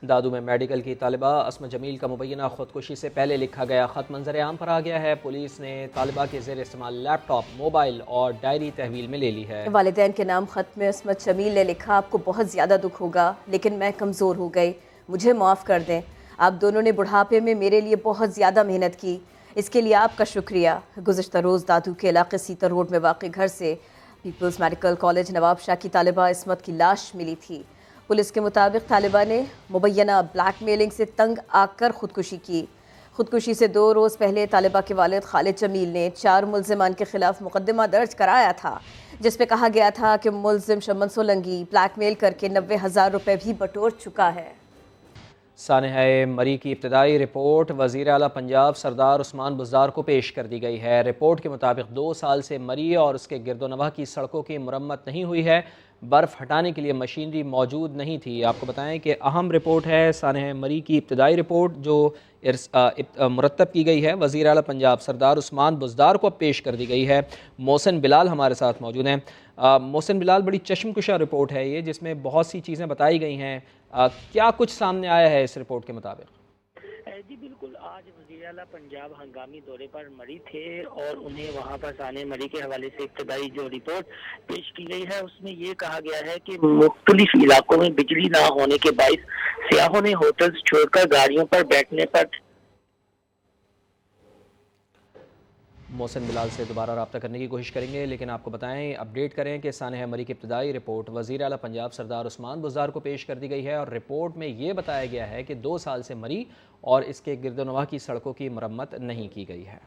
दादू में मेडिकल की तालिबा अस्मा जमील का मुबैना खुदकुशी से पहले लिखा गया ख़त मंजर आम पर आ गया है। पुलिस ने तालिबा के ज़ेर इस्तेमाल लैपटॉप, मोबाइल और डायरी तहवील में ले ली है। वालिदैन के नाम ख़त में अस्मा जमील ने लिखा, आपको बहुत ज़्यादा दुख होगा लेकिन मैं कमज़ोर हो गई, मुझे माफ़ कर दें। आप दोनों ने बुढ़ापे में मेरे लिए बहुत ज़्यादा मेहनत की, इसके लिए आपका शुक्रिया। गुज़श्ता रोज़ दादू के इलाके सीतर रोड में वाक़ घर से peoples medical college Nawab Shah की तालिबा इस्मत की लाश मिली थी। पुलिस के मुताबिक तालिबा ने मुबैना ब्लैकमेलिंग से तंग आकर खुदकुशी की। खुदकुशी से 2 रोज़ पहले तालिबा के वालिद खालिद जमील ने 4 मुल्ज़िमान के खिलाफ मुकदमा दर्ज कराया था, जिसमें कहा गया था कि मुल्ज़िम शमन सोलंगी ब्लैकमेल करके 90,000 रुपये भी बटोर चुका है। सानहे मरी की इब्तदाई रिपोर्ट वज़ीर आला पंजाब सरदार उस्मान बुज़दार को पेश कर दी गई है। रिपोर्ट के मुताबिक 2 साल से मरी और उसके गिरदोनवाह की सड़कों की मुरम्मत नहीं हुई है, बर्फ़ हटाने के लिए मशीनरी मौजूद नहीं थी। आपको बताएं कि अहम रिपोर्ट है सानहे मरी की इब्तदाई रिपोर्ट जो मुरतब की गई है वज़ीर आला पंजाब सरदार उस्मान बुज़दार को पेश कर दी गई है। मोहसिन बिलाल हमारे साथ मौजूद हैं। मोहसिन बिलाल, बड़ी चश्मकुशा रिपोर्ट है ये, जिसमें बहुत सी चीज़ें बताई गई हैं। क्या कुछ सामने आया है इस रिपोर्ट के मुताबिक? जी बिल्कुल, आज वज़ीर आला पंजाब हंगामी दौरे पर मरी थे और उन्हें वहां पर साने मरी के हवाले से इब्तदाई जो रिपोर्ट पेश की गई है उसमें ये कहा गया है कि मुख्तलिफ इलाकों में बिजली ना होने के बाइस सियाहों ने होटल्स छोड़कर गाड़ियों पर बैठने पर। मोहसिन बिलाल से दोबारा रब्ता करने की कोशिश करेंगे, लेकिन आपको बताएं, अपडेट करें कि सानहा मरी की इब्तदाई रिपोर्ट वज़ीर आला पंजाब सरदार उस्मान बुज़दार को पेश कर दी गई है और रिपोर्ट में ये बताया गया है कि 2 साल से मरी और इसके गिरदोनवाह की सड़कों की मरम्मत नहीं की गई है।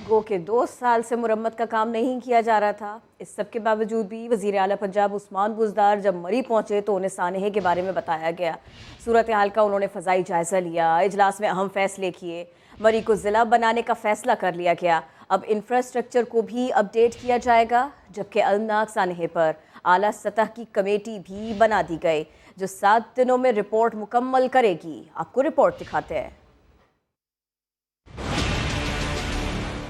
गो के 2 साल से मुरम्मत का काम नहीं किया जा रहा था। इस सब के बावजूद भी वज़ीर आला पंजाब उस्मान बुज़दार जब मरी पहुंचे तो उन्हें सानहे के बारे में बताया गया। सूरत हाल का उन्होंने फ़ज़ाई जायज़ा लिया, इजलास में अहम फैसले किए। मरी को ज़िला बनाने का फ़ैसला कर लिया गया। अब इंफ्रास्ट्रक्चर को भी अपडेट किया जाएगा, जबकि अलनाक सानहे पर आला सतह की कमेटी भी बना दी गई जो 7 दिनों में रिपोर्ट मुकम्मल करेगी। आपको रिपोर्ट दिखाते हैं।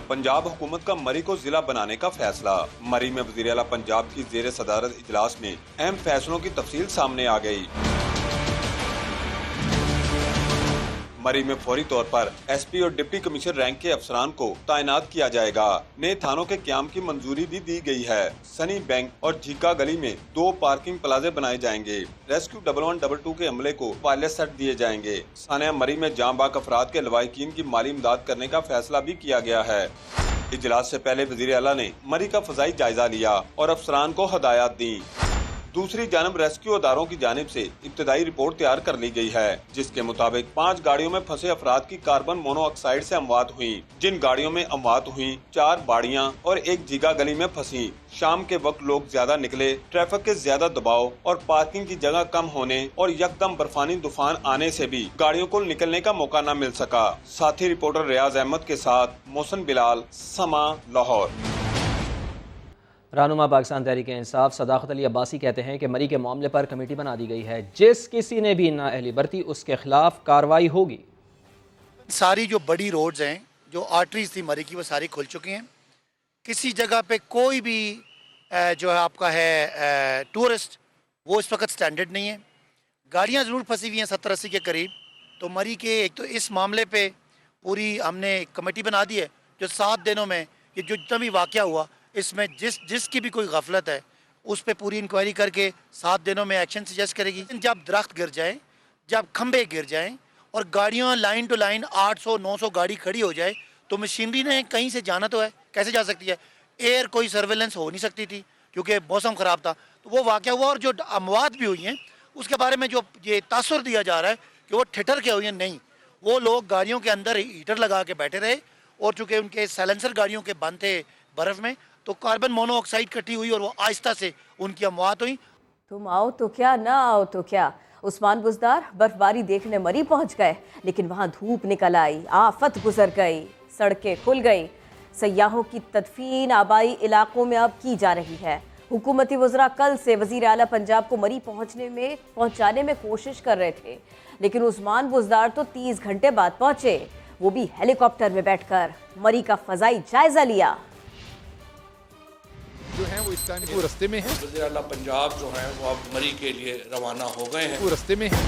पंजाब हुकूमत का मरी को जिला बनाने का फैसला। मरी में वज़ीर आला पंजाब की ज़ेर सदारत इजलास में अहम फैसलों की तफसील सामने आ गई। मरी में फौरी तौर पर एसपी और डिप्टी कमिश्नर रैंक के अफसरान को तैनात किया जाएगा। नए थानों के क्याम की मंजूरी भी दी गई है। सनी बैंक और झीका गली में 2 पार्किंग प्लाजे बनाए जाएंगे। रेस्क्यू 1122 के अमले को पायलट सेट दिए जाएंगे। सानहा मरी में जाँ बाक अफराद के लवाहिकीन की माली इमदाद करने का फैसला भी किया गया है। इजलास से पहले वज़ीर आला ने मरी का फ़ज़ाई जायजा लिया और अफसरान को हदायत दी। दूसरी जानब रेस्क्यू अदारों की जानिब से इब्तदाई रिपोर्ट तैयार कर ली गई है, जिसके मुताबिक 5 गाड़ियों में फंसे अफराद की कार्बन मोनोऑक्साइड से अमवात हुई। जिन गाड़ियों में अमवात हुई 4 बाड़ियां और 1 जीगा गली में फंसी। शाम के वक्त लोग ज्यादा निकले, ट्रैफिक के ज्यादा दबाव और पार्किंग की जगह कम होने और यकदम बर्फानी तूफान आने से भी गाड़ियों को निकलने का मौका न मिल सका। साथी रिपोर्टर रियाज अहमद के साथ मोहसिन बिलाल, समा, लाहौर। रहनुमा पाकिस्तान तहरीक इंसाफ सदाकत अली अब्बासी कहते हैं कि मरी के मामले पर कमेटी बना दी गई है। जिस किसी ने भी नाअहली बरती उसके खिलाफ कार्रवाई होगी। सारी जो बड़ी रोड्स हैं, जो आर्टरीज थी मरी की, वो सारी खुल चुकी हैं। किसी जगह पे कोई भी जो है आपका है टूरिस्ट, वो इस वक्त स्टैंडर्ड नहीं है। गाड़ियाँ ज़रूर फंसी हुई हैं 70-80 के करीब। तो मरी के एक तो इस मामले पे पूरी हमने कमेटी बना दी है जो 7 दिनों में ये जो जितना भी वाक़या हुआ इसमें जिसकी भी कोई गफलत है उस पर पूरी इंक्वायरी करके 7 दिनों में एक्शन सजेस्ट करेगी। जब दरख्त गिर जाए, जब खंबे गिर जाएं और गाड़ियां लाइन टू लाइन 800-900 गाड़ी खड़ी हो जाए तो मशीनरी ने कहीं से जाना तो है, कैसे जा सकती है? एयर कोई सर्वेलेंस हो नहीं सकती थी क्योंकि मौसम ख़राब था। तो वो वाक़या हुआ और जो अमवात भी हुई हैं उसके बारे में जो ये तासुर दिया जा रहा है कि वो ठिठर के हुई हैं, नहीं, वो लोग गाड़ियों के अंदर हीटर लगा के बैठे रहे और चूँकि उनके साइलेंसर गाड़ियों के बंद थे बर्फ़ में, तो कार्बन मोनोऑक्साइड इकट्ठी हुई और वो आहिस्ता से उनकी अमवात हुई। तुम आओ तो क्या, ना आओ तो क्या। उस्मान बुज़दार बर्फबारी देखने मरी पहुंच गए, लेकिन वहां धूप निकल आई, आफत गुजर गई, सड़कें खुल गई। सयाहों की तदफीन आबाई इलाकों में अब की जा रही है। हुकूमती वज़रा कल से वज़ीर आला पंजाब को मरी पहुंचाने में कोशिश कर रहे थे, लेकिन उस्मान बुज़दार तो 30 घंटे बाद पहुंचे, वो भी हेलीकॉप्टर में बैठकर। मरी का फ़ज़ाई जायजा लिया। जो हैं वो इस टाइम वो रस्ते में हैं। वज़ीर आला पंजाब जो हैं वो अब मरी के लिए रवाना हो गए हैं। वो रस्ते में हैं।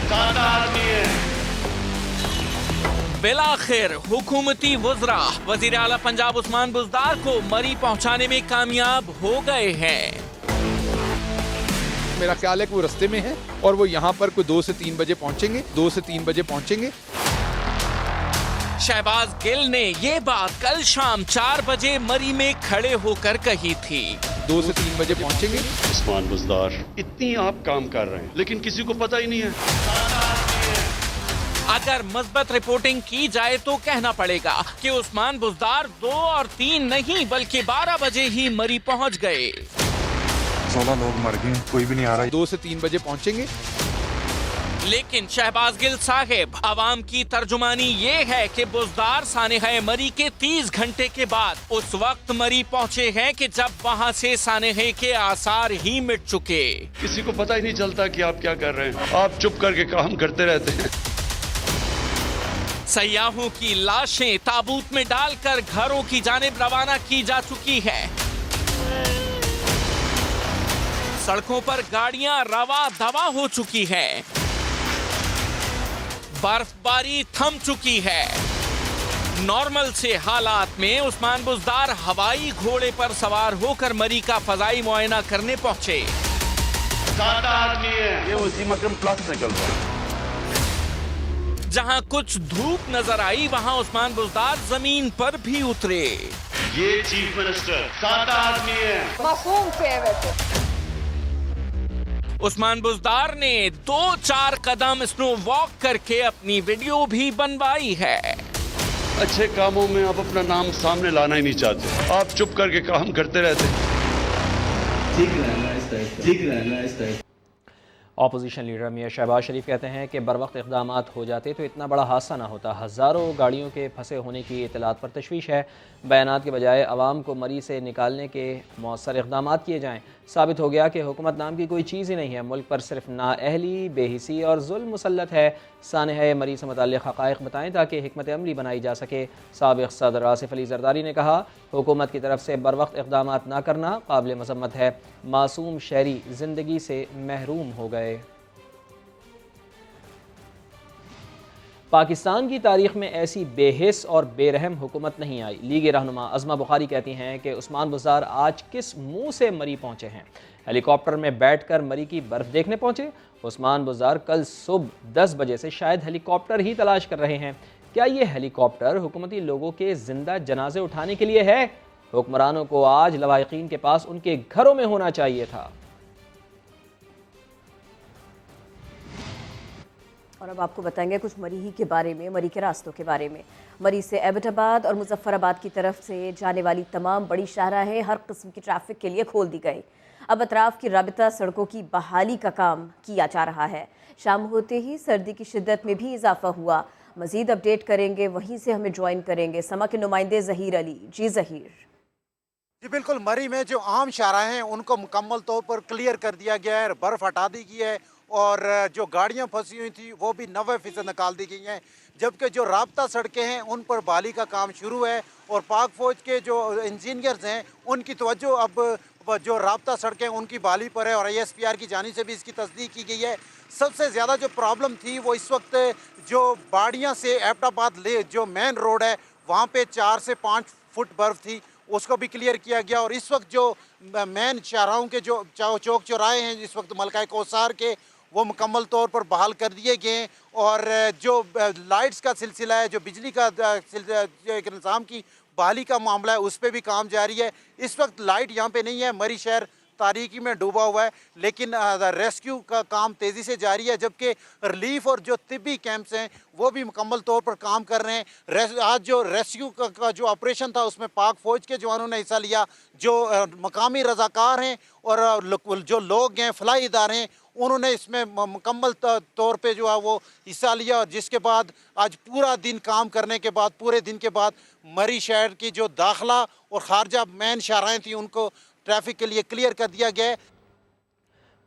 बिलाखिर हुकूमती वज़रा वज़ीर आला पंजाब उस्मान बुज़दार को मरी पहुंचाने में कामयाब हो गए हैं। मेरा ख्याल है कि वो रस्ते में हैं और वो यहाँ पर कोई 2 से 3 बजे पहुँचेंगे। 2 से 3 बजे पहुँचेंगे। शहबाज गिल ने ये बात कल शाम 4 बजे मरी में खड़े होकर कही थी। 2 से 3 बजे पहुँचेंगे। उस्मान बुज़दार इतनी आप काम कर रहे हैं लेकिन किसी को पता ही नहीं है। अगर मुस्बत रिपोर्टिंग की जाए तो कहना पड़ेगा कि उस्मान बुज़दार 2 और 3 नहीं बल्कि 12 बजे ही मरी पहुंच गए। 16 लोग मर गए, कोई भी नहीं आ रहा। 2 से 3 बजे पहुंचेंगे। लेकिन शहबाज गिल साहिब, अवाम की तर्जुमानी ये है कि बुज़दार सानेहा मरी के 30 घंटे के बाद उस वक्त मरी पहुंचे हैं कि जब वहां से सानेहे के आसार ही मिट चुके। किसी को पता ही नहीं चलता कि आप क्या कर रहे हैं। आप चुप करके काम करते रहते हैं। सयाहों की लाशें ताबूत में डालकर घरों की जानिब रवाना की जा चुकी है। सड़कों पर गाड़ियां रवा दवा हो चुकी हैं। बर्फबारी थम चुकी है। नॉर्मल से हालात में उस्मान बुज़दार हवाई घोड़े पर सवार होकर मरी का फजाई मुआयना करने पहुंचे। 7 आदमी है। ये वसीम अकरम प्लस निकल रहा है। जहां कुछ धूप नजर आई वहां उस्मान बुज़दार जमीन पर भी उतरे। ये चीफ मिनिस्टर 7 आदमी है। मासूम से वैसे उस्मान बुज़दार ने 2-4 कदम स्नो वॉक करके अपनी वीडियो भी बनवाई है। अच्छे कामों में आप अपना नाम सामने लाना ही नहीं चाहते। आप चुप करके काम करते रहते। ठीक रहना इस type. Opposition leader Mian Shehbaz शरीफ कहते हैं कि बर वक्त इक़दाम हो जाते तो इतना बड़ा हादसा ना होता। हज़ारों गाड़ियों के फंसे होने की इतलात पर तशवीश है। बयानात के बजाय आवाम को मरी से निकालने के मौसर इक़दाम किए जाएँ। साबित हो गया कि हुकूमत नाम की कोई चीज़ ही नहीं है। मुल्क पर सिर्फ नाअहली, बेहिसी और जुल्म मुसल्लत है। सानेहा मरी से मुताल्लिक़ हक़ाइक़ बताएँ ताकि हिकमत अमली बनाई जा सके। साबिक़ सदर आसिफ अली ज़रदारी ने कहा, हुकूमत की तरफ से बर वक्त इक़दाम ना करना काबिल मज़म्मत है। मासूम शहरी ज़िंदगी से महरूम हो गए। पाकिस्तान की तारीख में ऐसी बेहिस और बेरहम हुकूमत नहीं आई। लीग रहनुमा अज़मा बुखारी कहती हैं कि उस्मान बुज़दार आज किस मुंह से मरी पहुंचे हैं। हेलीकॉप्टर में बैठकर मरी की बर्फ़ देखने पहुंचे। उस्मान बुज़दार कल सुबह 10 बजे से शायद हेलीकॉप्टर ही तलाश कर रहे हैं। क्या ये हेलीकॉप्टर हुकूमती लोगों के जिंदा जनाजे उठाने के लिए है? हुक्मरानों को आज लवाहिकीन के पास उनके घरों में होना चाहिए था। और अब आपको बताएंगे कुछ मरी ही के बारे में, मरी के रास्तों के बारे में। मरी से एबटाबाद और मुजफ्फराबाद की तरफ से जाने वाली तमाम बड़ी शाहराहें हर किस्म की ट्रैफिक के लिए खोल दी गई। अब अतराफ की राबिता सड़कों की बहाली का काम किया जा रहा है। शाम होते ही सर्दी की शिद्दत में भी इजाफा हुआ। मजीद अपडेट करेंगे, वहीं से हमें ज्वाइन करेंगे समा के नुमाइंदे ज़हीर अली। जी ज़हीर। जी बिल्कुल, मरी में जो आम शाहराहें हैं उनको मुकम्मल तौर पर क्लियर कर दिया गया है, बर्फ़ हटा दी गई है और जो गाड़ियां फंसी हुई थी वो भी 90% निकाल दी गई हैं। जबकि जो राब्ता सड़कें हैं उन पर बहाली का काम शुरू है और पाक फ़ौज के जो इंजीनियर्स हैं उनकी तवज्जो अब जो राब्ता सड़कें उनकी बहाली पर है और ISPR की जानिब से भी इसकी तस्दीक की गई है। सबसे ज़्यादा जो प्रॉब्लम थी वो इस वक्त जो बाड़ियाँ से एबटाबाद ले जो मेन रोड है वहाँ पे 4 से 5 फुट बर्फ़ थी, उसको भी क्लियर किया गया। और इस वक्त जो मेन शाहराहों के जो चौक चौराहे हैं इस वक्त मलकाए कौसार के वो मुकम्मल तौर पर बहाल कर दिए गए और जो लाइट्स का सिलसिला है, जो बिजली का एक निज़ाम की बहाली का मामला है उस पर भी काम जारी है। इस वक्त लाइट यहाँ पे नहीं है, मरी शहर तारीकी में डूबा हुआ है, लेकिन रेस्क्यू का काम तेज़ी से जारी है। जबकि रिलीफ और जो तिब्बी कैंप्स हैं वो भी मुकम्मल तौर पर काम कर रहे हैं। आज जो रेस्क्यू का जो ऑपरेशन था उसमें पाक फ़ौज के जवानों ने हिस्सा लिया, जो मकामी रज़ाकार हैं और जो लोग हैं फलाही इदारे हैं उन्होंने इसमें मुकम्मल तौर पे जो है वो हिस्सा लिया। और जिसके बाद आज पूरा दिन काम करने के बाद, पूरे दिन के बाद मरी शहर की जो दाखिला और खारजा मेन शाहराएँ थी उनको ट्रैफिक के लिए क्लियर कर दिया गया है।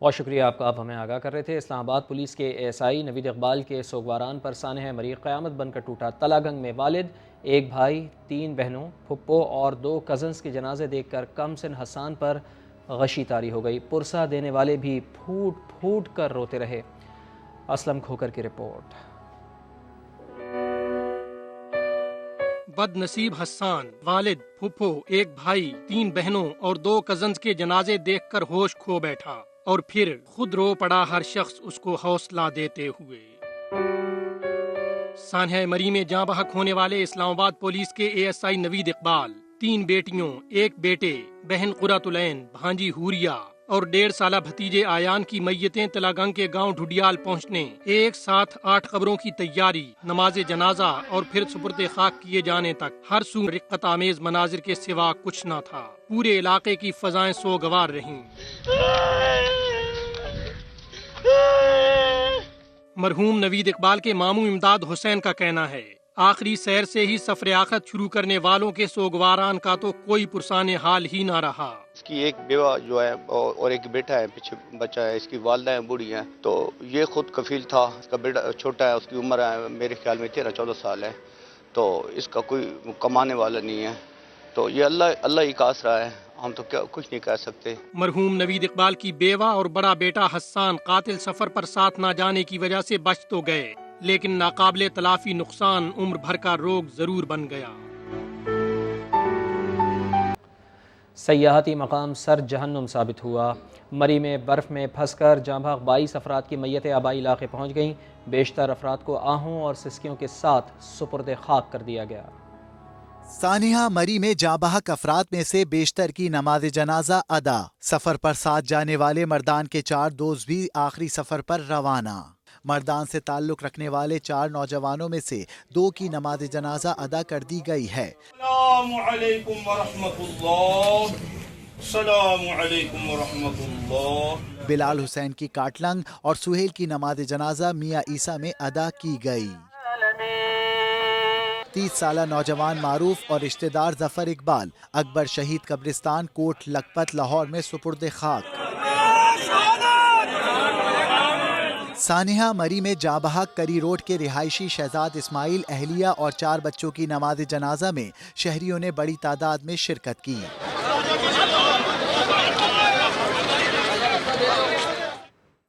बहुत शुक्रिया आपका, आप हमें आगाह कर रहे थे। इस्लामाबाद पुलिस के ASI नवीद इकबाल के सोगवारान पर सानेहा मरी क़यामत बनकर टूटा। तलागंग में वालिद, एक भाई, 3 बहनों, फुप्पो और 2 कज़न्स के जनाजे देखकर कमसिन हसान पर गशी तारी हो गई। पुरसा देने वाले भी फूट फूट कर रोते रहे। असलम खोकर की रिपोर्ट। बदनसीब हस्सान, वालिद, फुफो, एक भाई, 3 बहनों और 2 कजन्स के जनाजे देखकर होश खो बैठा और फिर खुद रो पड़ा हर शख्स उसको हौसला देते हुए। सानहा मरी में जाँ बहक होने वाले इस्लामाबाद पुलिस के ASI नवीद इकबाल, 3 बेटियों, 1 बेटे, बहन कुरतुलैन, भांजी हुरिया और 1.5 साला भतीजे आयान की मैयतें तलागंग के गांव ढुडियाल पहुंचने, एक साथ 8 कब्रों की तैयारी, नमाज जनाजा और फिर सुपुर्द खाक किए जाने तक हर सू रिक्कत आमेज मनाजिर के सिवा कुछ न था। पूरे इलाके की फजाएं सोगवार रहीं। मरहूम नवीद इकबाल के मामू इमदाद हुसैन का कहना है, आखिरी सैर से ही सफर आखिरत शुरू करने वालों के सोगवारान का तो कोई पुरसाने हाल ही ना रहा। इसकी एक बेवा जो है और एक बेटा है, पीछे बच्चा है, इसकी वालदा है बूढ़ी है, तो ये खुद कफील था। इसका बेटा छोटा है, उसकी उम्र है मेरे ख्याल में 13-14 साल है, तो इसका कोई कमाने वाला नहीं है, तो ये अल्लाह ही का आसरा है, हम तो क्या कुछ नहीं कह सकते। मरहूम नवीद इकबाल की बेवा और बड़ा बेटा हस्सान कातिल सफर पर साथ न जाने की वजह से बच तो गए, लेकिन नाकाबिले तलाफी नुकसान उम्र भर का रोग जरूर बन गया। सयाहती मकाम सर जहन्नुम साबित हुआ। मरी में बर्फ़ में फंसकर जाँभाग 22 अफराद की मैयतें आबाई इलाके पहुँच गईं। बेशतर अफराद को आहों और सिसकियों के साथ सुपुर्द खाक कर दिया गया। सानिहा मरी में जाँबहक अफराद में से बेशतर की नमाज जनाजा अदा। सफर पर साथ जाने वाले मर्दान के 4 दोस्त भी आखिरी सफर पर रवाना। मर्दान से ताल्लुक रखने वाले 4 नौजवानों में से 2 की नमाज जनाजा अदा कर दी गई है। बिलाल हुसैन की काटलंग और सुहेल की नमाज जनाजा मियाँ ईसा में अदा की गई। 30 साला नौजवान मारूफ और रिश्तेदार जफर इकबाल अकबर शहीद कब्रिस्तान कोट लखपत लाहौर में सुपुर्द खाक। सानिहा मरी में जाँबहक करी रोड के रिहायशी शहजाद इस्माइल, अहलिया और 4 बच्चों की नमाज जनाजा में शहरियों ने बड़ी तादाद में शिरकत की।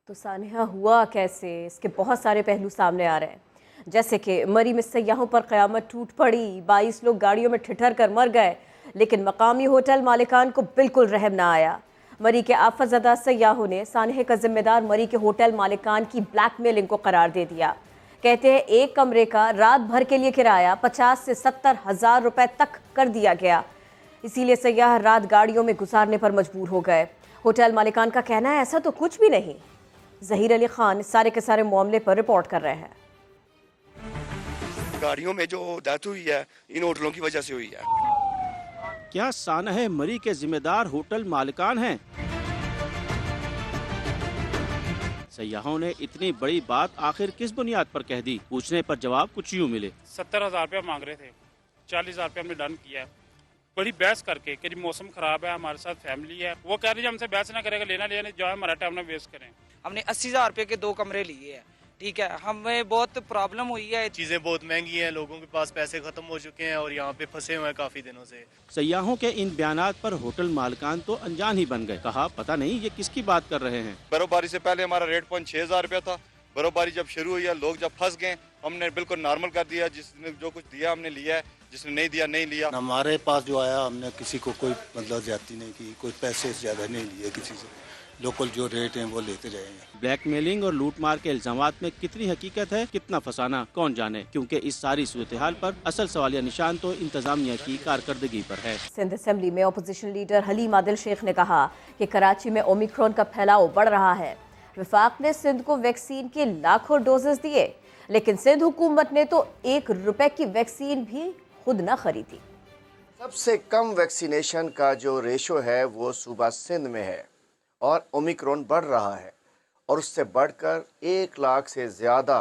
तो सानिहा हुआ कैसे, इसके बहुत सारे पहलू सामने आ रहे हैं। जैसे कि मरी में सयाहों पर क़यामत टूट पड़ी, 22 लोग गाड़ियों में ठिठर कर मर गए, लेकिन मकामी होटल मालिकान को बिल्कुल रहम ना आया। मरी के आफतज़दा सयाहों ने सानहे का जिम्मेदार मरी के होटल मालिकान की ब्लैकमेलिंग को करार दे दिया। कहते हैं एक कमरे का रात भर के लिए किराया 50 से 70 हज़ार रुपए तक कर दिया गया, इसीलिए सयाह रात गाड़ियों में गुजारने पर मजबूर हो गए। होटल मालिकान का कहना है ऐसा तो कुछ भी नहीं। ज़हीर अली खान सारे के सारे मामले पर रिपोर्ट कर रहे हैं। गाड़ियों में जो डेथ हुई है इन होटलों की वजह से हुई है। क्या सानहे मरी के जिम्मेदार होटल मालिकान हैं? सयाहों ने इतनी बड़ी बात आखिर किस बुनियाद पर कह दी? पूछने पर जवाब कुछ यूँ मिले। 70,000 रुपया मांग रहे थे, 40,000 रुपया हमने डन किया है। बड़ी बहस करके कि मौसम खराब है, हमारे साथ फैमिली है, वो कह रही है हमसे बहस ना करेगा, लेना जो है हमारा टाइम ना वेस्ट करें। हमने 80,000 रुपये के 2 कमरे लिए हैं, ठीक है, हमें बहुत प्रॉब्लम हुई है। चीज़ें बहुत महंगी हैं, लोगों के पास पैसे खत्म हो चुके हैं और यहाँ पे फंसे हुए हैं काफ़ी दिनों से। सयाहों के इन बयानात पर होटल मालिकान तो अनजान ही बन गए। कहा पता नहीं ये किसकी बात कर रहे हैं। बर्फबारी से पहले हमारा रेट पॉइंट 6,000 रुपया था। बर्फबारी जब शुरू हुई है, लोग जब फंस गए, हमने बिल्कुल नॉर्मल कर दिया। जिसने जो कुछ दिया हमने लिया है, जिसने नहीं दिया नहीं लिया। हमारे पास जो आया हमने किसी को कोई मतलब ज्यादती नहीं की, कोई पैसे ज्यादा नहीं लिए किसी से, लोकल जो रेट हैं वो लेते रहेंगे। ब्लैकमेलिंग और लूटमार के इल्जामात में कितनी हकीकत है, कितना फसाना, कौन जाने, क्योंकि इस सारी सूरत हाल पर असल सवालिया निशान तो इंतजामिया की कारकर्दगी पर है। सिंध असेंबली में अपोजिशन लीडर हलीम आदिल शेख ने कहा कि कराची में ओमिक्रॉन का फैलाव बढ़ रहा है। वफाक ने सिंध को वैक्सीन के लाखों डोजेस दिए, लेकिन सिंध हुकूमत ने तो 1 रुपए की वैक्सीन भी खुद न खरीदी। सबसे कम वैक्सीनेशन का जो रेशो है वो सूबा सिंध में है और ओमिक्रॉन बढ़ रहा है, और उससे बढ़कर 1 लाख से ज़्यादा,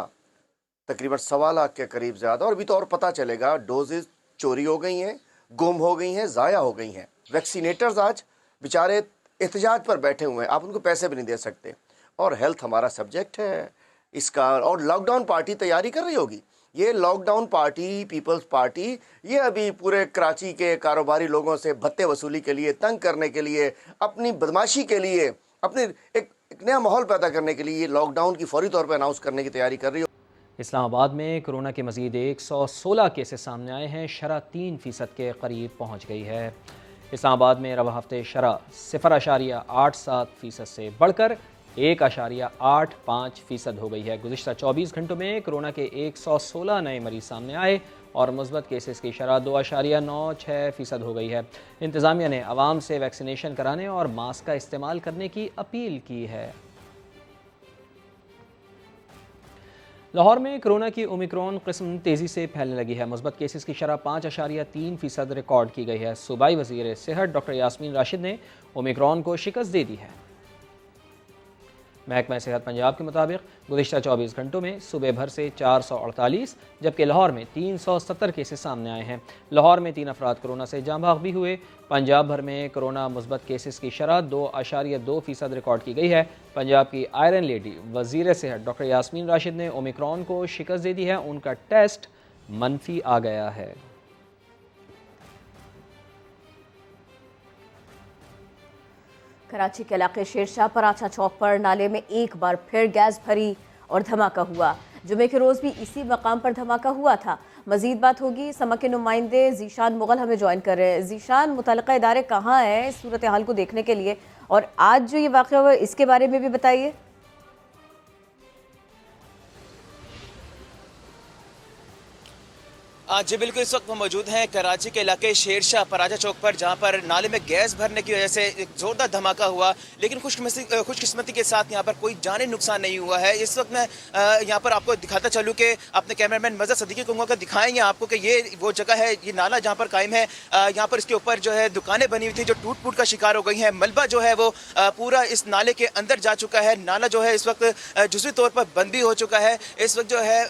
तकरीबन 1.25 लाख के करीब ज़्यादा, और अभी तो और पता चलेगा डोजेज चोरी हो गई हैं, गुम हो गई हैं, ज़ाया हो गई हैं। वैक्सीनेटर्स आज बेचारे एहतजाज पर बैठे हुए हैं, आप उनको पैसे भी नहीं दे सकते। और हेल्थ हमारा सब्जेक्ट है इसका, और लॉकडाउन पार्टी तैयारी कर रही होगी ये लॉकडाउन पार्टी, पीपल्स पार्टी, ये अभी पूरे कराची के कारोबारी लोगों से भत्ते वसूली के लिए, तंग करने के लिए, अपनी बदमाशी के लिए, अपने एक नया माहौल पैदा करने के लिए लॉकडाउन की फौरी तौर पर अनाउंस करने की तैयारी कर रही है। इस्लामाबाद में कोरोना के मज़ीद 116 केसेस सामने आए हैं। शरह 3% के करीब पहुँच गई है। इस्लामाबाद में रवा हफ्ते शरह 0.87% से बढ़कर 1.85% हो गई है। गुज़िश्ता 24 घंटों में कोरोना के 116 नए मरीज सामने आए और मुस्बत केसेस की शरह 2.96% हो गई है। इंतज़ामिया ने आवाम से वैक्सीनेशन कराने और मास्क का इस्तेमाल करने की अपील की है। लाहौर में कोरोना की ओमिक्रॉन किस्म तेज़ी से फैलने लगी है। मुस्बत केसेस की शरह 5.3% रिकॉर्ड की गई है। सूबाई वज़ीर सेहत डॉक्टर यास्मीन राशिद ने ओमिक्रॉन को शिकस्त दे दी है। महकमा सेहत पंजाब के मुताबिक गुज़िश्ता 24 घंटों में सुबह भर से 448 जबकि लाहौर में 370 केसेस सामने आए हैं। लाहौर में 3 अफराद कोरोना से जाँ भाग भी हुए। पंजाब भर में कोरोना मुस्बत केसेस की शरह 2.2% रिकॉर्ड की गई है। पंजाब की आयरन लेडी वज़ीर सेहत डॉक्टर यास्मीन राशिद ने ओमिक्रॉन को शिकस्त दे दी है। उनका टेस्ट मनफी आ गया है। कराची के इलाके शेरशाह पराचा चौक पर नाले में एक बार फिर गैस भरी और धमाका हुआ। जुमे के रोज़ भी इसी मकाम पर धमाका हुआ था। मजीद बात होगी, समा के नुमाइंदे जीशान मुगल हमें ज्वाइन कर रहे हैं। जीशान, मुतल्लिका इदारे कहाँ हैं इस सूरत हाल को देखने के लिए, और आज जो ये वाक़या हुआ इसके बारे में भी बताइए। जी बिल्कुल, इस वक्त हम मौजूद हैं कराची के इलाके शेरशाह पराचा चौक पर, जहां पर नाले में गैस भरने की वजह से एक ज़ोरदार धमाका हुआ, लेकिन खुशकिस्मती के साथ यहां पर कोई जानी नुकसान नहीं हुआ है। इस वक्त मैं यहां पर आपको दिखाता चलूं कि अपने कैमरामैन मज़हर सदीकी को कहूँगा दिखाएंगे आपको कि ये वो जगह है, ये नाला जहाँ पर कायम है। यहाँ पर इसके ऊपर जो है दुकानें बनी हुई थी जो टूट फूट का शिकार हो गई हैं। मलबा जो है वो पूरा इस नाले के अंदर जा चुका है। नाला जो है इस वक्त जुज़वी तौर पर बंद भी हो चुका है। इस वक्त जो है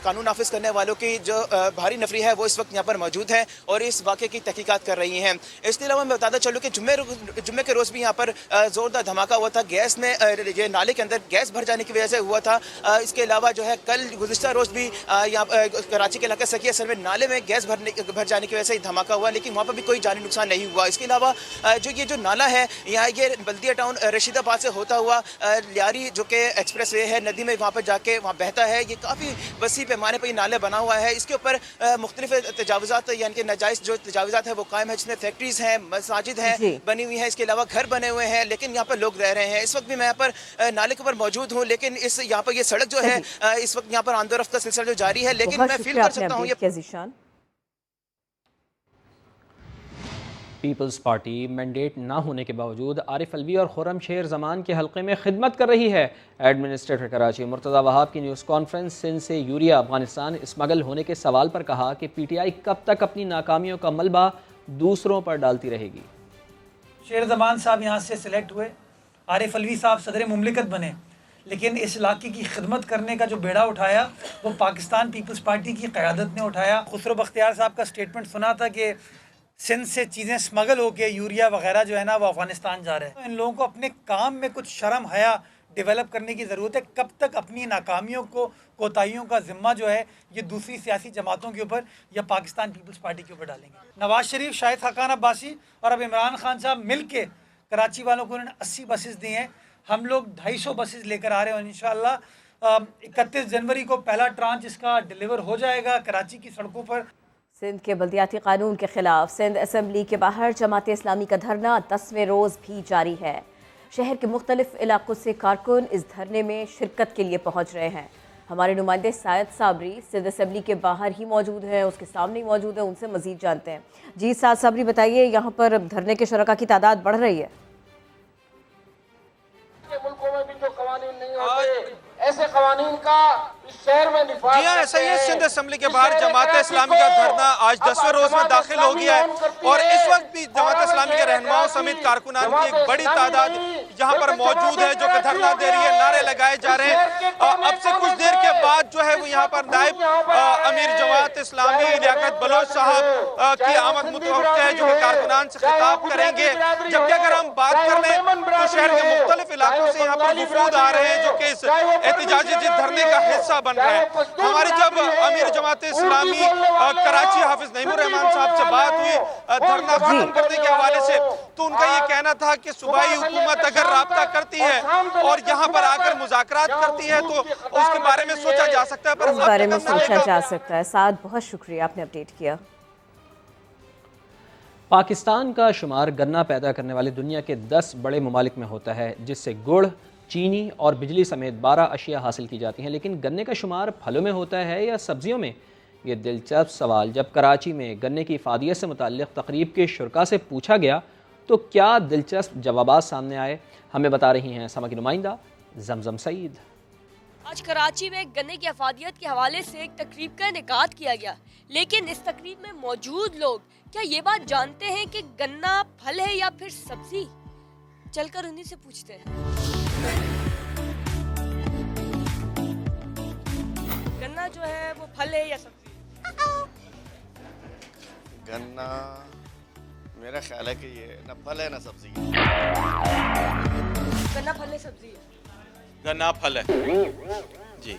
कानून नाफिज करने वालों की जो भारी नफरी है वो इस वक्त यहाँ पर मौजूद है और इस वाक़े की तहकीकात कर रही हैं। इसके अलावा मैं बताता चलूँ कि जुम्मे के रोज़ भी यहाँ पर ज़ोरदार धमाका हुआ था। गैस में ये नाले के अंदर गैस भर जाने की वजह से हुआ था। इसके अलावा जो है कल गुज़िश्ता रोज़ भी यहाँ कराची के इलाके सकी असर में नाले में गैस भर जाने की वजह से धमाका हुआ, लेकिन वहाँ पर भी कोई जानी नुकसान नहीं हुआ। इसके अलावा जो नाला है यहाँ, ये बल्दिया टाउन रशीदाबाद से होता हुआ लियारी जो कि एक्सप्रेस वे है, नदी में वहाँ पर जाके वहाँ बहता है। ये काफ़ी वसी पैमाने पर ये नाले बना हुआ है। इसके ऊपर मुख्तलिफ तजावुज़ात यानी कि नाजायज़ जो तजावुज़ात है वो कायम है, जिसमें फैक्ट्रीज हैं, मसाजिद हैं बनी हुई हैं। इसके अलावा घर बने हुए हैं, लेकिन यहाँ पर लोग रह रहे हैं। इस वक्त भी मैं यहाँ पर नाले के ऊपर मौजूद हूँ, लेकिन इस यहाँ पर ये सड़क जो है इस वक्त यहाँ पर आंदोरफ्त का सिलसिला जो जारी है, लेकिन मैं फील कर सकता हूँ ये पीपल्स पार्टी मैंडेट ना होने के बावजूद आरिफ अलवी और खुर्रम शेर जमान के हल्के में खिदमत कर रही है। एडमिनिस्ट्रेटर कराची मुर्तज़ा वहाब की न्यूज़ कॉन्फ्रेंस सिंध से यूरिया अफगानिस्तान स्मगल होने के सवाल पर कहा कि PTI कब तक अपनी नाकामियों का मलबा दूसरों पर डालती रहेगी। शेर जमान साहब यहाँ से सिलेक्ट हुए, आरिफ अलवी साहब सदर मुमलिकत बने, लेकिन इस इलाके की खिदमत करने का जो बेड़ा उठाया वो पाकिस्तान पीपल्स पार्टी की क़यादत ने उठाया। खुसरो बख्तियार साहब का स्टेटमेंट सुना था कि सिंध से चीज़ें स्मगल होकर यूरिया वगैरह जो है ना वो अफगानिस्तान जा रहे हैं। तो इन लोगों को अपने काम में कुछ शर्म हया डेवलप करने की ज़रूरत है। कब तक अपनी नाकामियों को, कोताहियों का ज़िम्मा जो है ये दूसरी सियासी जमातों के ऊपर या पाकिस्तान पीपल्स पार्टी के ऊपर डालेंगे। नवाज शरीफ, शाहिद खाकान अब्बासी और अब इमरान खान साहब मिल के कराची वालों को उन्होंने 80 बसेस दिए हैं। हम लोग 250 बसेस लेकर आ रहे हैं और इंशाअल्लाह 31 जनवरी को पहला ट्रांच इसका डिलीवर हो जाएगा कराची की सड़कों पर। सिंध के बल्दियाती कानून के खिलाफ सिंध असम्बली के बाहर जमात इस्लामी का धरना 10वें रोज़ भी जारी है। शहर के मुख्तलिफ इलाकों से कारकुन इस धरने में शिरकत के लिए पहुँच रहे हैं। हमारे नुमाइंदे सायद साबरी सिंध असम्बली के बाहर ही मौजूद हैं, उसके सामने ही मौजूद है, उनसे मज़ीद जानते हैं। जी सायद साबरी, बताइए, यहाँ पर धरने के शुरका की तादाद बढ़ रही है? मुल्कों में भी जो कवानीन नहीं होते ऐसे कवानीन का इस शहर में निफाज। जी हाँ, ऐसा ही है। सिंध असम्बली के बाहर जमात इस्लामी का धरना आज 10वें रोज में दाखिल हो गया है और इस वक्त भी जमात इस्लामी के रहनुमाओं समेत कारकुनान की एक बड़ी तादाद यहाँ पर मौजूद है जो कि धरना दे रही है, नारे लगाए जा रहे हैं। अब से कुछ देर के बाद जो है वो यहाँ पर नायब अमीर जमात इस्लामी लियाकत बलोच साहब की आमद मुतवक्किल है जो कि कारकुनान से खिताब करेंगे। जबकि अगर हम बात कर लें तो शहर के मुख्तलिफ इलाकों से यहाँ पर वफूद आ रहे हैं जो कि इस एहतजाजी धरने का हिस्सा बन रहे हैं। हमारी जब अमीर जमात इस्लामी कराची हाफिज नईमुर रहमान साहब से बात हुई धरना खत्म करने के हवाले से, तो उनका ये कहना था कि सूबाई हुकूमत अगर राब्ता करती है और यहाँ पर आकर मुज़ाकरात करती है तो उसके बारे में सोचा जा सकता है। पर इस बारे में सोचा जा सकता है। साद, बहुत शुक्रिया, आपने अपडेट किया। पाकिस्तान का शुमार गन्ना पैदा करने वाले दुनिया के 10 बड़े ममालिक में होता है, जिससे गुड़, चीनी और बिजली समेत 12 अशिया हासिल की जाती हैं। लेकिन गन्ने का शुमार फलों में होता है या सब्जियों में? ये दिलचस्प सवाल जब कराची में गन्ने की इफादियत से मुताल्लिक़ तकरीब के शुरका से पूछा गया तो क्या दिलचस्प जवाबात सामने आए, हमें बता रही हैं समा की नुमाइंदा जमजम सईद। आज कराची में गन्ने की अफादियत के हवाले से एक तकरीब का इनेकाद किया गया, लेकिन इस तकरीब में मौजूद लोग क्या ये बात जानते हैं कि गन्ना फल है या फिर सब्जी? चलकर उन्हीं से पूछते हैं। गन्ना जो है वो फल है या सब्जी? गन्ना मेरा ख्याल है कि ये ना फल है ना सब्जी है। गन्ना फल है सब्जी है? गन्ना फल है जी।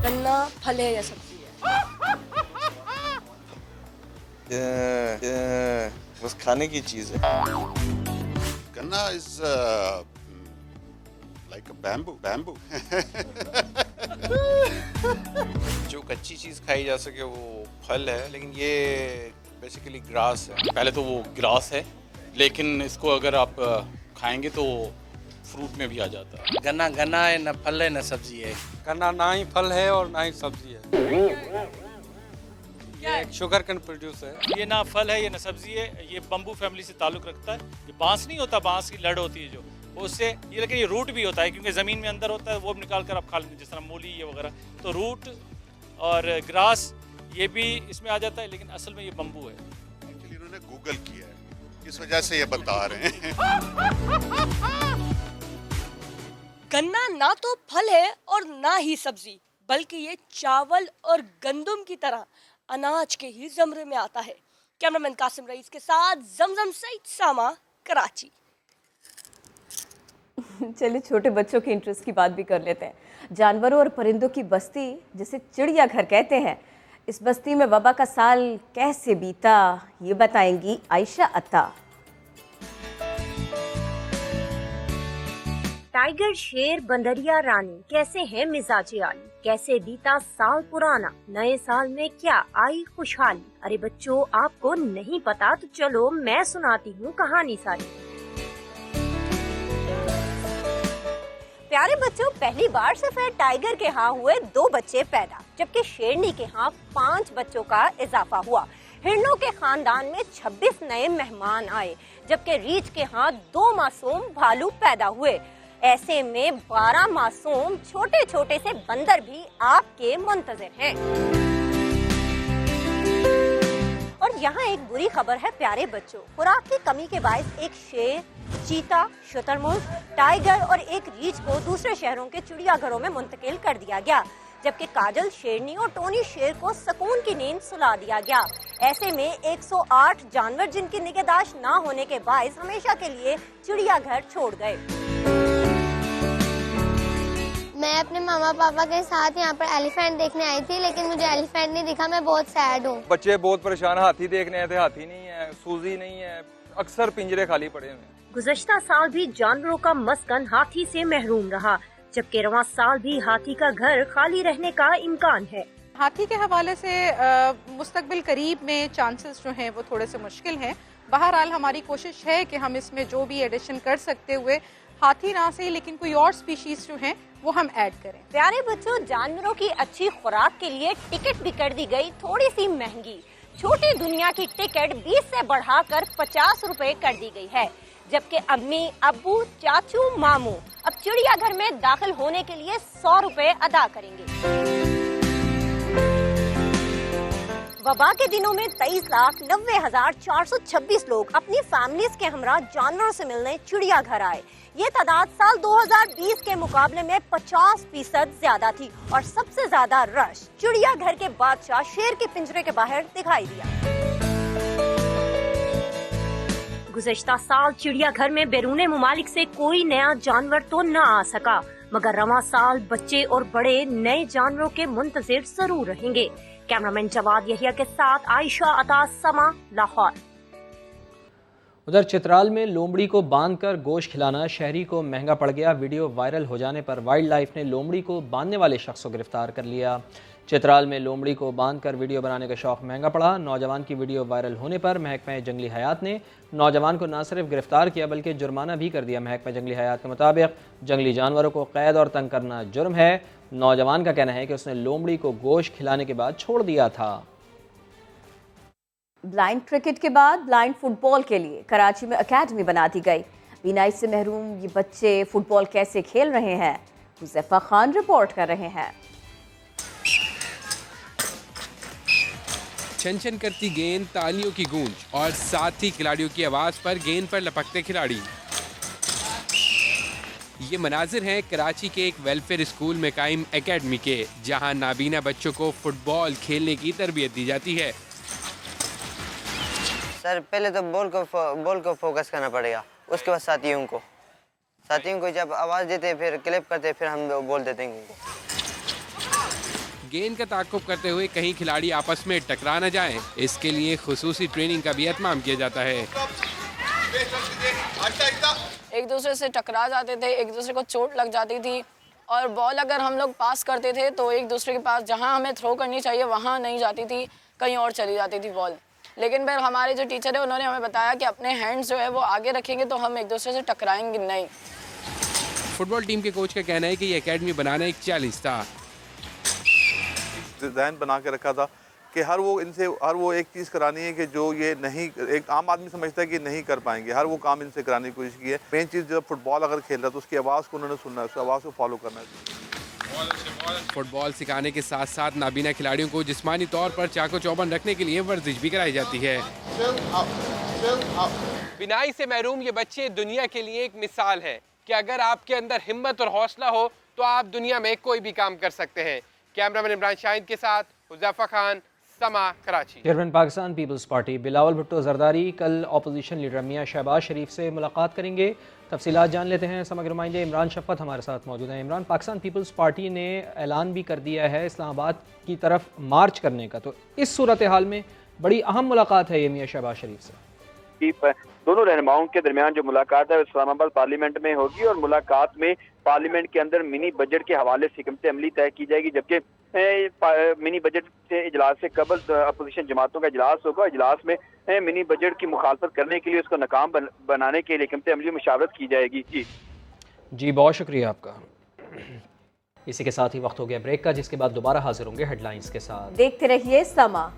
गन्ना फल है या सब्जी है? बस खाने की चीज है। गन्ना इज लाइक बैम्बू जो कच्ची चीज़ खाई जा सके वो फल है, लेकिन ये बेसिकली ग्रास है। पहले तो वो ग्रास है, लेकिन इसको अगर आप खाएंगे तो फ्रूट में भी आ जाता है। गन्ना है, ना फल है ना सब्जी है। गन्ना ना ही फल है और ना ही सब्जी है। ये एक शुगर कैन प्रोड्यूस है। ये ना फल है ये ना सब्जी है। ये बम्बू फैमिली से ताल्लुक़ रखता है। ये बांस नहीं होता, बांस की लड़ होती है जो, उससे ये, लेकिन ये रूट भी होता है क्योंकि ज़मीन में अंदर होता है, वो निकाल कर आप खा लेंगे, जिस तरह मूली ये वगैरह। तो रूट और ग्रास ये भी इसमें आ जाता है, लेकिन असल में ये बम्बू है। एक्चुअली इन्होंने गूगल किया है, इस वजह से ये बता रहे हैं। गन्ना ना तो फल है और ना ही सब्जी, बल्कि ये चावल और गंदम की तरह अनाज के ही ज़मरे में आता है। कैमरामैन कासिम रईस के साथ जमजम सईद, सामा, कराची। चलिए छोटे बच्चों के इंटरेस्ट की बात भी कर लेते हैं। जानवरों और परिंदों की बस्ती, जिसे चिड़ियाघर कहते हैं, इस बस्ती में वबा का साल कैसे बीता, ये बताएंगी आयशा अत्ता। टाइगर, शेर, बंदरिया, रानी कैसे हैं मिजाजे आली, कैसे बीता साल पुराना, नए साल में क्या आई खुशहाली। अरे बच्चों, आपको नहीं पता तो चलो मैं सुनाती हूँ कहानी सारी। प्यारे बच्चों, पहली बार सफेद टाइगर के यहाँ हुए 2 बच्चे पैदा, जबकि शेरनी के यहाँ 5 बच्चों का इजाफा हुआ। हिरणों के खानदान में 26 नए मेहमान आए, जबकि रीछ के यहाँ 2 मासूम भालू पैदा हुए। ऐसे में 12 मासूम छोटे छोटे से बंदर भी आपके मुंतजिर हैं। और यहाँ एक बुरी खबर है प्यारे बच्चों, खुराक की कमी के बायस एक शेर, चीता, शुतुरमुर्ग, टाइगर और एक रीछ को दूसरे शहरों के चिड़ियाघरों में मुंतकिल कर दिया गया, जबकि काजल शेरनी और टोनी शेर को सुकून की नींद सुला दिया गया। ऐसे में 108 जानवर जिनकी निगहदाश्त ना होने के बायस हमेशा के लिए चिड़ियाघर छोड़ गए। मैं अपने मामा पापा के साथ यहाँ पर एलिफेंट देखने आई थी, लेकिन मुझे एलिफेंट नहीं दिखा, मैं बहुत सैड हूँ। बच्चे बहुत परेशान, हाथी देखने आए थे, हाथी नहीं है, सूजी नहीं है, अक्सर पिंजरे खाली पड़े हैं। गुज़श्ता साल भी जानवरों का मस्कन हाथी से महरूम रहा, जबकि रवां साल भी हाथी का घर खाली रहने का इम्कान है। हाथी के हवाले से मुस्तकबिल करीब में चांसेस जो हैं वो थोड़े से मुश्किल हैं। बहरहाल हमारी कोशिश है कि हम इसमें जो भी एडिशन कर सकते हुए हाथी ना से लेकिन कोई और स्पीशीज जो हैं वो हम ऐड करें। प्यारे बच्चों, जानवरों की अच्छी खुराक के लिए टिकट भी कर दी गई थोड़ी सी महंगी। छोटी दुनिया की टिकट 20 से बढ़ाकर 50 रुपए कर दी गई है, जबकि अम्मी, अब्बू, चाचू, मामू अब चिड़ियाघर में दाखिल होने के लिए 100 रुपए अदा करेंगे। वबा के दिनों में 23,90,426 लोग अपनी फैमिलीज के हमरा जानवरों से मिलने चिड़ियाघर आए। ये तादाद साल 2020 के मुकाबले में 50% ज्यादा थी और सबसे ज्यादा रश चिड़ियाघर के बादशाह शेर के पिंजरे के बाहर दिखाई दिया। गुज़श्ता साल चिड़ियाघर में बैरूने मुमालिक से कोई नया जानवर तो न आ सका, मगर रवां साल बच्चे और बड़े नए जानवरों के मुंतजिर जरूर रहेंगे। कैमरामैन जवाद यहिया के साथ आयशा अता, समा, लाहौर। उधर चित्राल में लोमड़ी को बांधकर गोश्त खिलाना शहरी को महंगा पड़ गया। वीडियो वायरल हो जाने पर वाइल्ड लाइफ ने लोमड़ी को बांधने वाले शख्स को गिरफ्तार कर लिया। चित्राल में लोमड़ी को बांधकर वीडियो बनाने का शौक महंगा पड़ा। नौजवान की वीडियो वायरल होने पर महकमा जंगली हयात ने नौजवान को न सिर्फ गिरफ्तार किया बल्कि जुर्माना भी कर दिया। महकमा जंगली हयात के मुताबिक जंगली जानवरों को कैद और तंग करना जुर्म है। नौजवान का कहना है कि उसने लोमड़ी को गोश्त खिलाने के बाद छोड़ दिया था। ब्लाइंड क्रिकेट के बाद ब्लाइंड फुटबॉल के लिए कराची में अकेडमी बना दी गई। बीनाई से महरूम ये बच्चे फुटबॉल कैसे खेल रहे हैं, हुज़ैफा खान रिपोर्ट कर रहे हैं। छन छन करती गेंद, तालियों की गूंज और साथ ही खिलाड़ियों की आवाज पर गेंद पर लपकते खिलाड़ी। ये मनाजिर हैं कराची के एक वेलफेयर स्कूल में कायम एकेडमी के, जहां नाबीना बच्चों को फुटबॉल खेलने की तरबियत दी जाती है। सर पहले तो बॉल को फोकस करना पड़ेगा, उसके बाद साथियों को जब आवाज़ देते फिर क्लिप करते फिर हम बोल देते हैं उनको। गेंद का ताक़ुब करते हुए कहीं खिलाड़ी आपस में टकरा न जाएं, इसके लिए खुसूसी ट्रेनिंग का भी एहतमाम किया जाता है। एक दूसरे से टकरा जाते थे, एक दूसरे को चोट लग जाती थी और बॉल अगर हम लोग पास करते थे तो एक दूसरे के पास जहां हमें थ्रो करनी चाहिए वहां नहीं जाती थी, कहीं और चली जाती थी बॉल। लेकिन फिर हमारे जो टीचर है उन्होंने हमें बताया कि अपने हैंड्स जो है वो आगे रखेंगे तो हम एक दूसरे से टकराएंगे नहीं। फुटबॉल टीम के कोच का कहना है कि ये एकेडमी बनाना एक चैलेंज था। डिज़ाइन बना के रखा था कि हर वो एक चीज़ करानी है कि जो ये नहीं, एक आम आदमी समझता है कि नहीं कर पाएंगे, हर वो काम इनसे कराने की कोशिश की है। मेन चीज़ जब फुटबॉल अगर खेल रहा है तो उसकी आवाज़ को उन्होंने सुनना है, उस आवाज़ को फॉलो करना है। फुटबॉल सिखाने के साथ साथ नाबीना खिलाड़ियों को जिस्मानी तौर पर चाको चौबंद रखने के लिए वर्जिश भी कराई जाती है। बिनाई से महरूम ये बच्चे दुनिया के लिए एक मिसाल है कि अगर आपके अंदर हिम्मत और हौसला हो तो आप दुनिया में कोई भी काम कर सकते हैं। कैमरामैन इमरान शाहिद के साथ Huzaifa Khan, Samaa, Karachi. Chairman Pakistan peoples party Bilawal Bhutto Zardari कल अपोजिशन लीडर मियां शहबाज शरीफ से मुलाकात करेंगे। तफसीलात जान लेते हैं। समग्र नुमाइंदे इमरान शफ़क़त हमारे साथ मौजूद हैं। इमरान, पाकिस्तान पीपल्स पार्टी ने ऐलान भी कर दिया है इस्लामाबाद की तरफ मार्च करने का, तो इस सूरत हाल में बड़ी अहम मुलाकात है ये मियां शहबाज शरीफ से। दोनों रहनुमाओं के दरमियान जो मुलाकात है इस्लामाबाद पार्लियामेंट में होगी और मुलाकात में पार्लियामेंट के अंदर मिनी बजट के हवाले से हिकमत अमली तय की जाएगी, जबकि मिनी बजट से इजलास से कबल अपोजिशन जमातों का इजलास होगा। इजलास में मिनी बजट की मुखालफत करने के लिए उसको नाकाम बनाने के लिए हिकमत अमली मुशावरत की जाएगी। जी बहुत शुक्रिया आपका। इसी के साथ ही वक्त हो गया ब्रेक का, जिसके बाद दोबारा हाजिर होंगे हेडलाइंस के साथ। देखते रहिए समा।